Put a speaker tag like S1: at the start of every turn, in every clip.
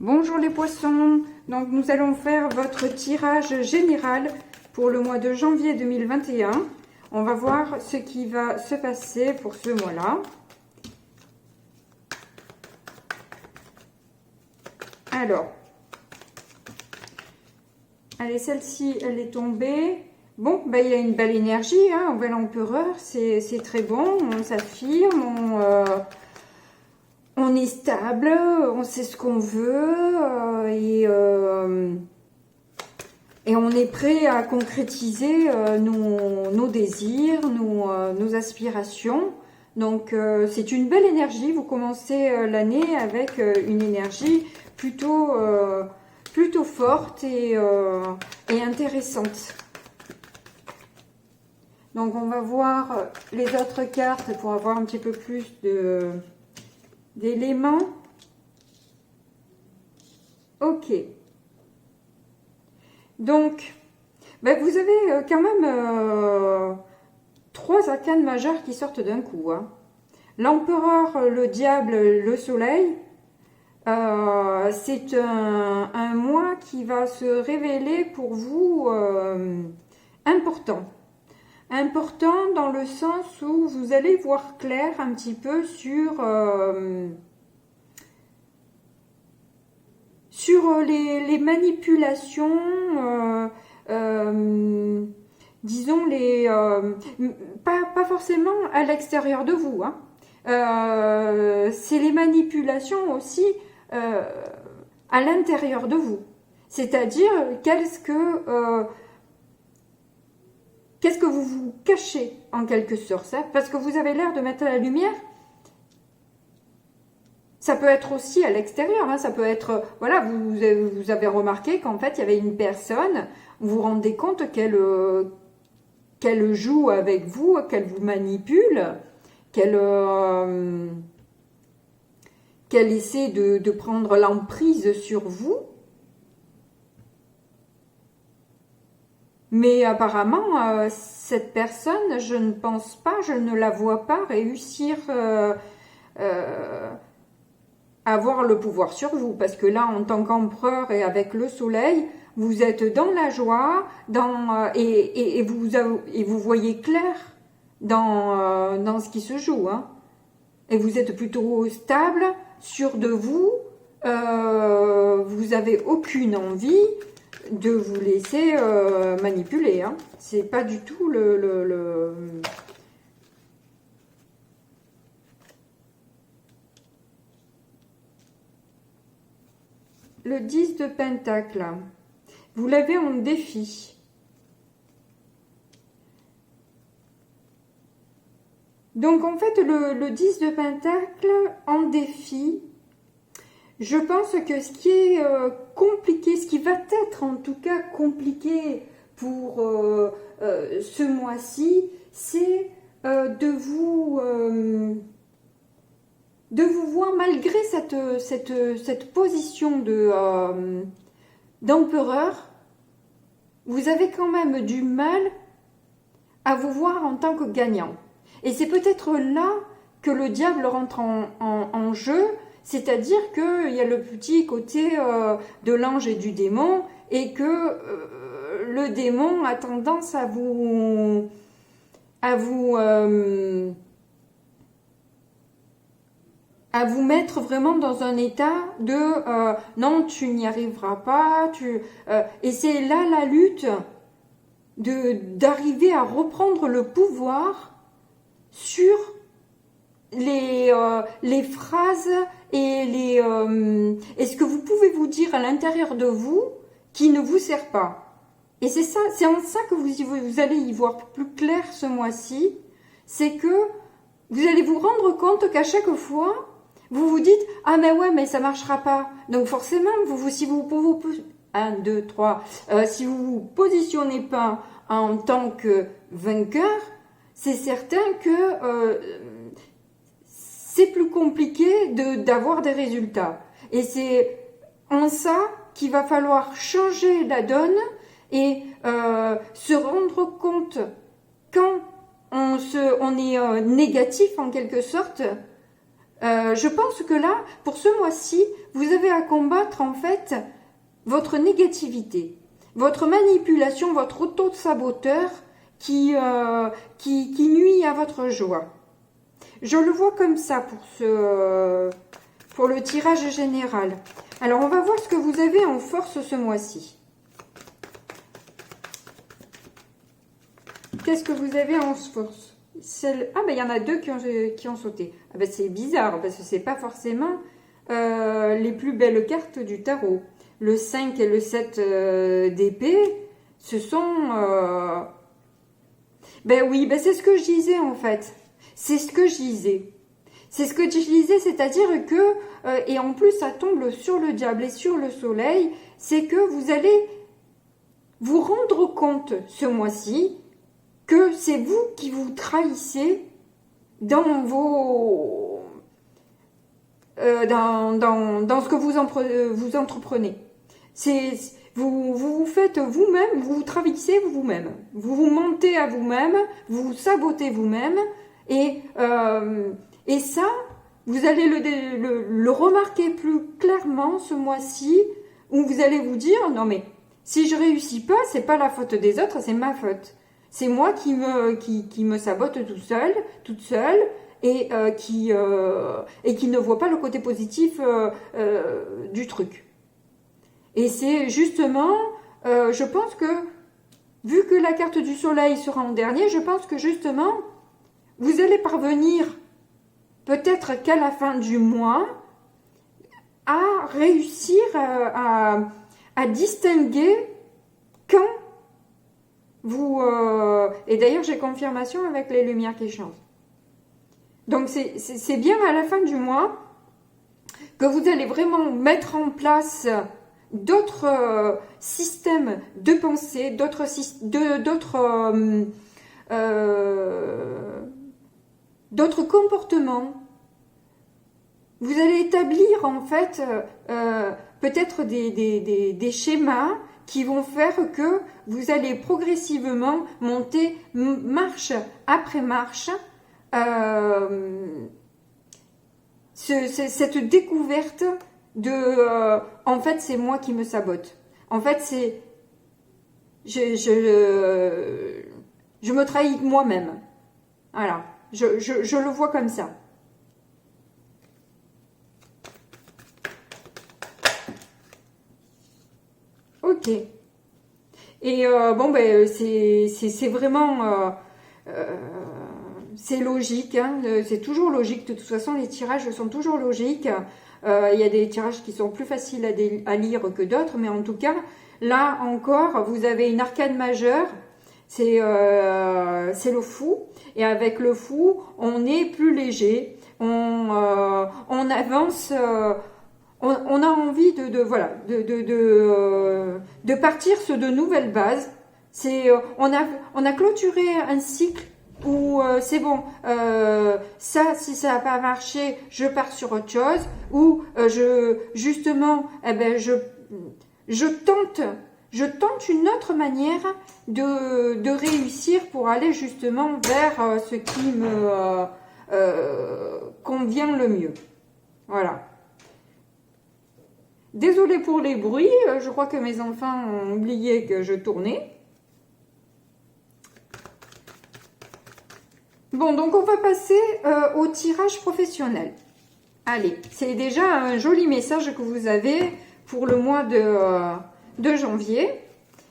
S1: Bonjour les poissons, donc nous allons faire votre tirage général pour le mois de janvier 2021. On va voir ce qui va se passer pour ce mois-là. Alors, allez, celle-ci, elle est tombée. Bon, ben, il y a une belle énergie, hein, Nouvel Empereur, c'est très bon, on s'affirme, on est stable, on sait ce qu'on veut et on est prêt à concrétiser nos désirs, nos aspirations. Donc c'est une belle énergie, vous commencez l'année avec une énergie plutôt forte et intéressante. Donc on va voir les autres cartes pour avoir un petit peu plus d'éléments. Ok. Donc, ben vous avez quand même 3 arcanes majeures qui sortent d'un coup, hein. L'empereur, le diable, le soleil. C'est un mois qui va se révéler pour vous important. Important dans le sens où vous allez voir clair un petit peu sur les manipulations, disons pas forcément à l'extérieur de vous, hein. C'est les manipulations aussi à l'intérieur de vous. C'est-à-dire qu'est-ce que vous vous cachez en quelque sorte, hein, parce que vous avez l'air de mettre la lumière. Ça peut être aussi à l'extérieur, hein, ça peut être, voilà, vous avez remarqué qu'en fait, il y avait une personne, vous vous rendez compte qu'elle joue avec vous, qu'elle vous manipule, qu'elle essaie de prendre l'emprise sur vous. Mais apparemment, cette personne, je ne pense pas, je ne la vois pas réussir avoir le pouvoir sur vous, parce que là, en tant qu'empereur et avec le soleil, vous êtes dans la joie, et vous voyez clair dans ce qui se joue, hein. Et vous êtes plutôt stable, sûr de vous, vous avez aucune envie de vous laisser manipuler, hein. C'est pas du tout le 10 de Pentacle. Vous l'avez en défi. Donc en fait, le 10 de Pentacle en défi, je pense que ce qui est compliqué, ce qui va être en tout cas compliqué pour ce mois-ci, c'est de vous voir malgré cette position d'empereur, vous avez quand même du mal à vous voir en tant que gagnant. Et c'est peut-être là que le diable rentre en jeu, c'est-à-dire qu'il y a le petit côté de l'ange et du démon, et que le démon a tendance à vous mettre vraiment dans un état de non, tu n'y arriveras pas, et c'est là la lutte d'arriver à reprendre le pouvoir sur les phrases et ce que vous pouvez vous dire à l'intérieur de vous qui ne vous sert pas. Et c'est ça, c'est en ça que vous allez y voir plus clair ce mois-ci, c'est que vous allez vous rendre compte qu'à chaque fois, vous vous dites « Ah mais ouais, mais ça marchera pas ». Donc forcément, si vous vous positionnez pas en tant que vainqueur, c'est certain que c'est plus compliqué d'avoir des résultats. Et c'est en ça qu'il va falloir changer la donne et se rendre compte quand on est négatif en quelque sorte. Je pense que là, pour ce mois-ci, vous avez à combattre en fait votre négativité, votre manipulation, votre auto-saboteur qui nuit à votre joie. Je le vois comme ça pour le tirage général. Alors, on va voir ce que vous avez en force ce mois-ci. Qu'est-ce que vous avez en force? Ah, ben il y en a deux qui ont sauté. Ah, ben c'est bizarre, parce que c'est pas forcément les plus belles cartes du tarot. Le 5 et le 7 d'épée, ce sont... Ben oui, ben c'est ce que je disais en fait. C'est ce que je disais. C'est ce que je disais, c'est-à-dire que, et en plus ça tombe sur le diable et sur le soleil, c'est que vous allez vous rendre compte ce mois-ci que c'est vous qui vous trahissez dans vos... dans ce que vous entreprenez. Vous vous faites vous-même, vous vous trahissez vous-même. Vous vous mentez à vous-même, vous vous sabotez vous-même. Et ça, vous allez le remarquer plus clairement ce mois-ci, où vous allez vous dire, non mais, si je réussis pas, c'est pas la faute des autres, c'est ma faute. C'est moi qui me sabote toute seule, et qui ne voit pas le côté positif du truc. Et c'est justement, je pense que, vu que la carte du soleil sera en dernier, je pense que justement, vous allez parvenir, peut-être qu'à la fin du mois, à réussir à distinguer quand vous... et d'ailleurs, j'ai confirmation avec les lumières qui changent. Donc, c'est bien à la fin du mois que vous allez vraiment mettre en place d'autres systèmes de pensée, d'autres comportements. Vous allez établir en fait peut-être des schémas qui vont faire que vous allez progressivement monter marche après marche cette découverte de en fait c'est moi qui me sabote. En fait c'est je me trahis moi-même. Voilà, je le vois comme ça. Ok. Et bon, ben, c'est vraiment... c'est logique, hein, c'est toujours logique. De toute façon, les tirages sont toujours logiques. Il y a des tirages qui sont plus faciles à lire que d'autres, mais en tout cas, là encore, vous avez une arcane majeure. C'est le fou. Et avec le fou, on est plus léger. On avance... on a envie de partir sur de nouvelles bases. On a clôturé un cycle où c'est bon, ça, si ça n'a pas marché, je pars sur autre chose. Ou justement, je tente une autre manière de réussir pour aller justement vers ce qui me convient le mieux. Voilà. Désolée pour les bruits, je crois que mes enfants ont oublié que je tournais. Bon, donc on va passer au tirage professionnel. Allez, c'est déjà un joli message que vous avez pour le mois de janvier.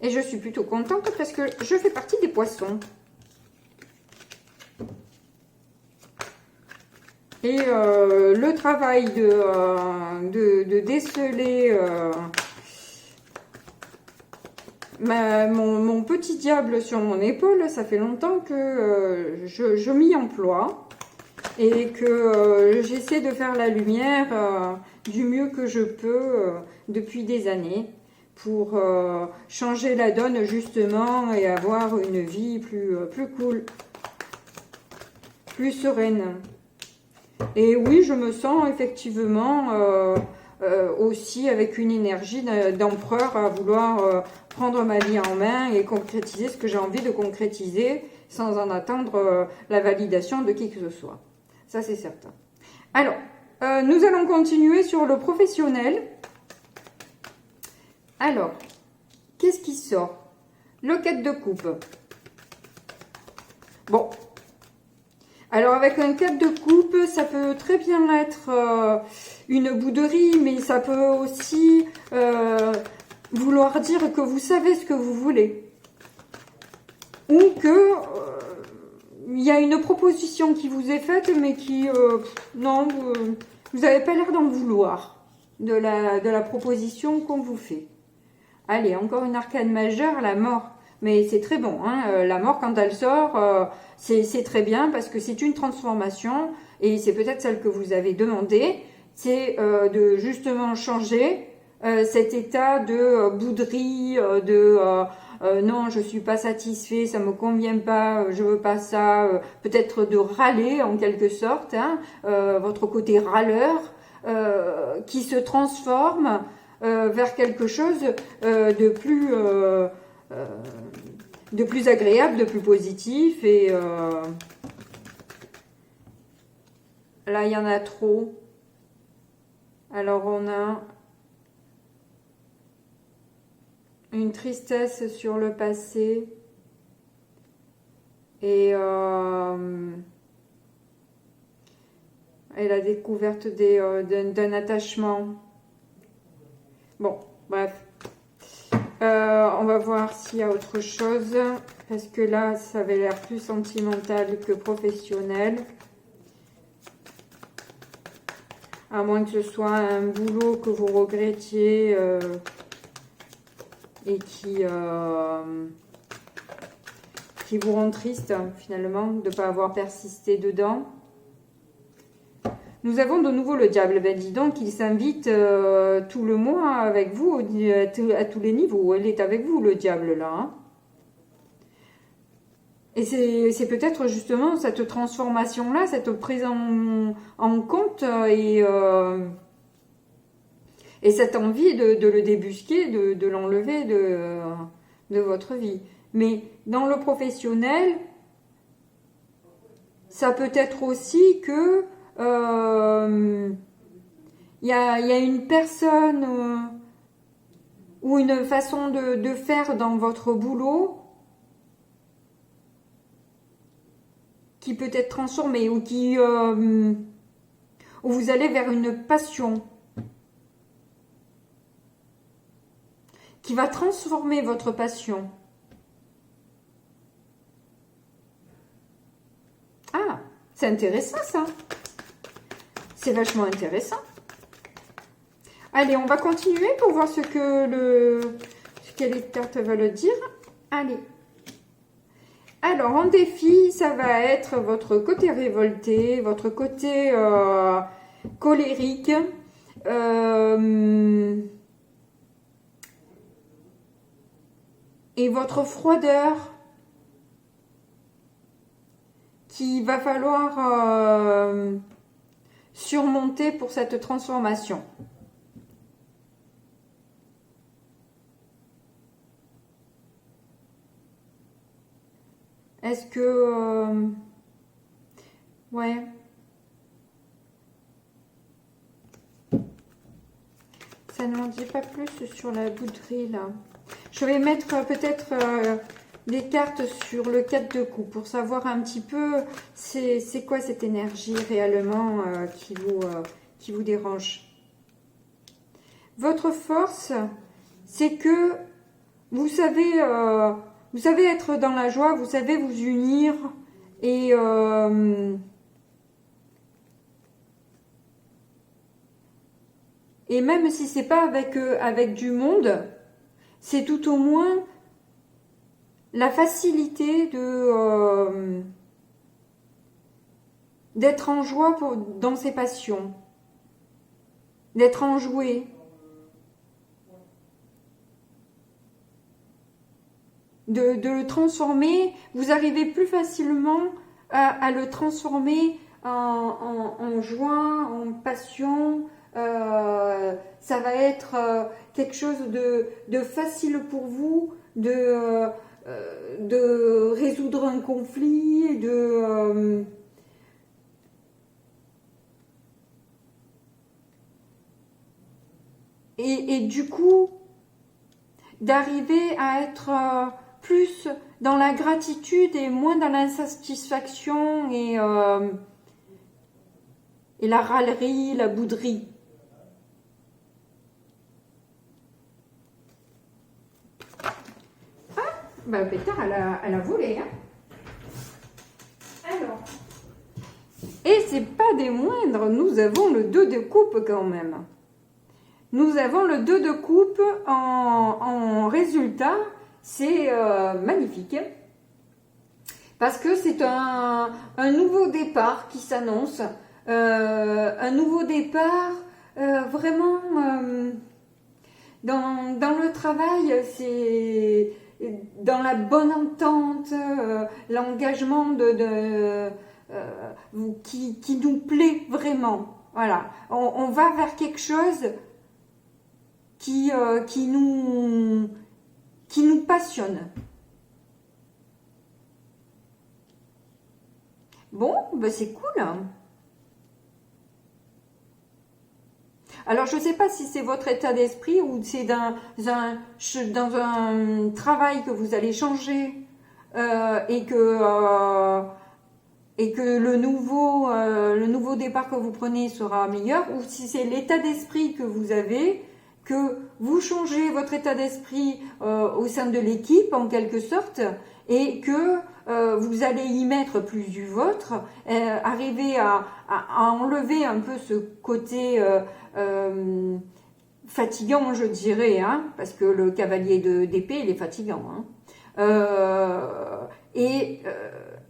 S1: Et je suis plutôt contente parce que je fais partie des poissons. Et le travail de déceler mon petit diable sur mon épaule, ça fait longtemps que je m'y emploie et que j'essaie de faire la lumière du mieux que je peux depuis des années pour changer la donne justement et avoir une vie plus cool, plus sereine. Et oui, je me sens effectivement aussi avec une énergie d'empereur à vouloir prendre ma vie en main et concrétiser ce que j'ai envie de concrétiser sans en attendre la validation de qui que ce soit. Ça, c'est certain. Alors, Nous allons continuer sur le professionnel. Alors, qu'est-ce qui sort? Le 4 de coupe. Bon. Alors, avec un 4 de coupe, ça peut très bien être une bouderie, mais ça peut aussi vouloir dire que vous savez ce que vous voulez. Ou que il y a une proposition qui vous est faite, mais qui, non, vous n'avez pas l'air d'en vouloir, de la proposition qu'on vous fait. Allez, encore une arcane majeure, la mort. Mais c'est très bon, hein, la mort, quand elle sort, c'est très bien, parce que c'est une transformation, et c'est peut-être celle que vous avez demandé, c'est de justement changer cet état de bouderie, non, je suis pas satisfait, ça me convient pas, je veux pas ça, peut-être de râler en quelque sorte, hein, votre côté râleur, qui se transforme vers quelque chose de plus agréable, de plus positif, et là il y en a trop. Alors on a une tristesse sur le passé et la découverte d'un attachement. Bon, bref. On va voir s'il y a autre chose, parce que là, ça avait l'air plus sentimental que professionnel. À moins que ce soit un boulot que vous regrettiez et qui vous rend triste, finalement, de ne pas avoir persisté dedans. Nous avons de nouveau le diable. Ben dis donc, il s'invite tout le mois avec vous, à tous les niveaux. Elle est avec vous, le diable, là. Hein. Et c'est peut-être justement cette transformation-là, cette prise en compte et cette envie de le débusquer, de l'enlever de votre vie. Mais dans le professionnel, ça peut être aussi que il y a une personne ou une façon de faire dans votre boulot qui peut être transformée, ou où vous allez vers une passion qui va transformer votre passion. Ah, c'est intéressant ça. C'est vachement intéressant. Allez, on va continuer pour voir ce que les cartes veulent dire. Allez. Alors, en défi, ça va être votre côté révolté, votre côté colérique, et votre froideur qu'il va falloir surmonter pour cette transformation. Est-ce que... ouais. Ça ne m'en dit pas plus sur la bouderie, là. Je vais mettre peut-être des cartes sur le 4 de coupe pour savoir un petit peu c'est quoi cette énergie réellement qui vous dérange. Votre force, c'est que vous savez être dans la joie, vous savez vous unir et même si c'est pas avec du monde, c'est tout au moins la facilité d'être en joie dans ses passions, d'être enjoué, de le transformer. Vous arrivez plus facilement à le transformer en joie, en passion. Ça va être quelque chose de facile pour vous, de résoudre un conflit, et du coup, d'arriver à être plus dans la gratitude et moins dans l'insatisfaction et la râlerie, la bouderie. Ah, bah pétard, elle a volé, hein. Alors, et c'est pas des moindres, nous avons le 2 de coupe quand même. Nous avons le 2 de coupe en résultat, c'est magnifique. Parce que c'est un nouveau départ qui s'annonce. Un nouveau départ vraiment dans le travail, c'est dans la bonne entente, l'engagement qui nous plaît vraiment. Voilà, on va vers quelque chose qui nous passionne. Bon, ben c'est cool. Alors, je ne sais pas si c'est votre état d'esprit ou c'est dans un travail que vous allez changer et que le nouveau départ que vous prenez sera meilleur, ou si c'est l'état d'esprit que vous avez, que vous changez votre état d'esprit au sein de l'équipe en quelque sorte, et que vous allez y mettre plus du vôtre, arriver à enlever un peu ce côté fatigant, je dirais, hein, parce que le cavalier d'épée, il est fatigant, hein,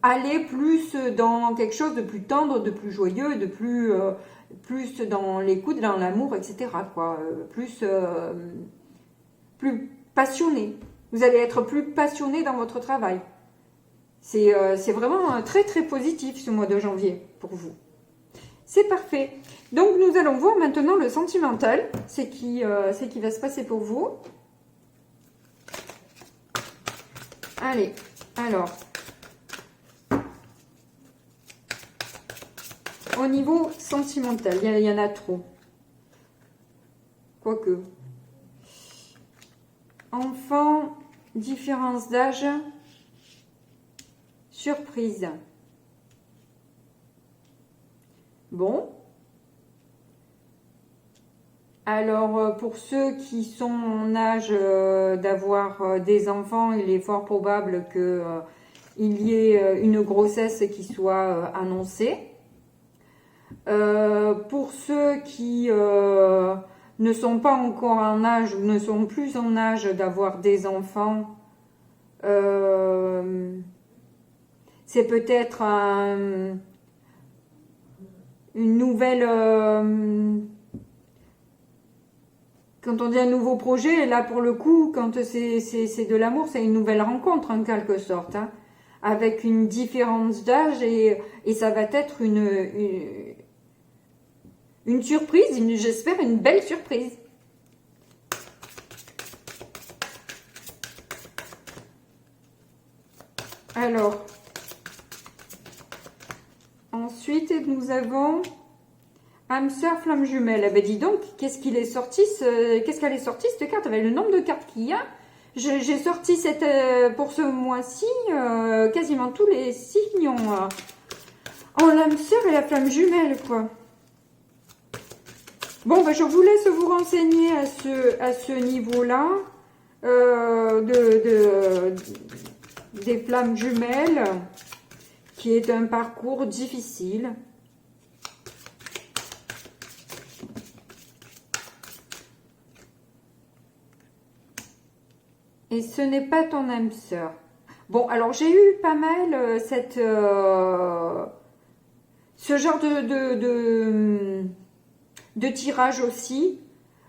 S1: aller plus dans quelque chose de plus tendre, de plus joyeux, de plus dans l'écoute, dans l'amour, etc., quoi, plus passionné. Vous allez être plus passionné dans votre travail. C'est vraiment très très positif ce mois de janvier pour vous. C'est parfait. Donc nous allons voir maintenant le sentimental. C'est qui va se passer pour vous. Allez, alors. Au niveau sentimental, il y en a trop. Quoique. Enfant, différence d'âge, surprise. Bon. Alors, pour ceux qui sont en âge d'avoir des enfants, il est fort probable qu'il y ait une grossesse qui soit annoncée. Pour ceux qui ne sont pas encore en âge ou ne sont plus en âge d'avoir des enfants, c'est peut-être une nouvelle... quand on dit un nouveau projet, là pour le coup, quand c'est de l'amour, c'est une nouvelle rencontre en quelque sorte, hein, avec une différence d'âge et ça va être une surprise, j'espère une belle surprise. Alors, ensuite nous avons âme sœur flamme jumelle. Eh ben dis donc, qu'est-ce qu'elle est sortie cette carte avec le nombre de cartes qu'il y a. J'ai sorti pour ce mois-ci quasiment tous les signes en l'âme sœur et la flamme jumelle, quoi. Bon, ben, je vous laisse vous renseigner à ce niveau-là des flammes jumelles, qui est un parcours difficile. Et ce n'est pas ton âme sœur. Bon, alors j'ai eu pas mal ce genre de tirage aussi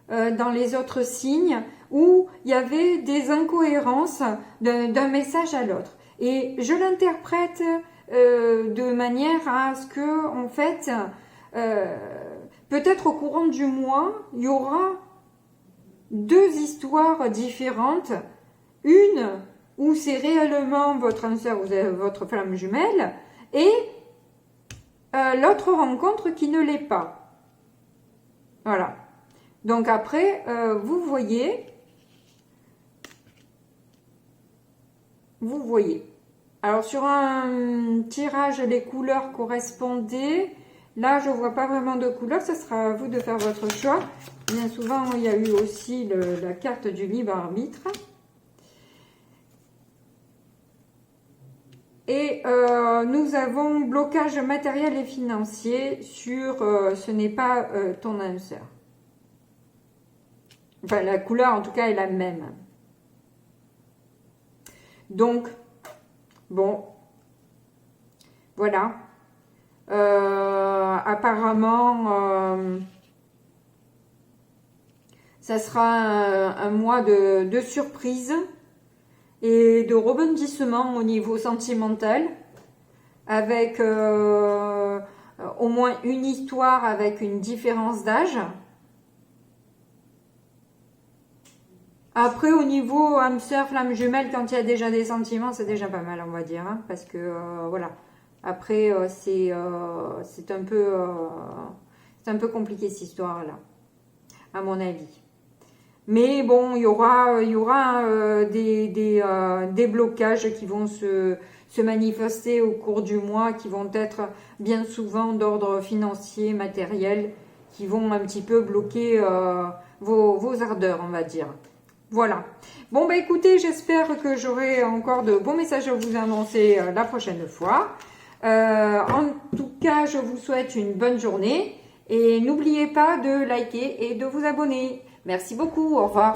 S1: dans les autres signes où il y avait des incohérences d'un message à l'autre. Et je l'interprète de manière à ce que, en fait, peut-être au courant du mois, il y aura deux histoires différentes. Une où c'est réellement votre âme sœur ou votre flamme jumelle, et l'autre rencontre qui ne l'est pas. Voilà. Donc après, vous voyez. Alors sur un tirage, les couleurs correspondaient. Là, je vois pas vraiment de couleurs. Ce sera à vous de faire votre choix. Bien souvent, il y a eu aussi la carte du libre arbitre. Et nous avons blocage matériel et financier sur ce n'est pas ton âme sœur. Enfin, la couleur, en tout cas, est la même. Donc, bon, voilà. Apparemment, ça sera un mois de surprise et de rebondissement au niveau sentimental, avec au moins une histoire avec une différence d'âge. Après, au niveau âme sœur, flamme jumelle, quand il y a déjà des sentiments, c'est déjà pas mal, on va dire, hein, parce que voilà. Après, c'est un peu compliqué cette histoire-là, à mon avis. Mais bon, il y aura des blocages qui vont se manifester au cours du mois, qui vont être bien souvent d'ordre financier, matériel, qui vont un petit peu bloquer vos ardeurs, on va dire. Voilà. Bon, bah écoutez, j'espère que j'aurai encore de bons messages à vous annoncer la prochaine fois. En tout cas, je vous souhaite une bonne journée et n'oubliez pas de liker et de vous abonner. Merci beaucoup, au revoir.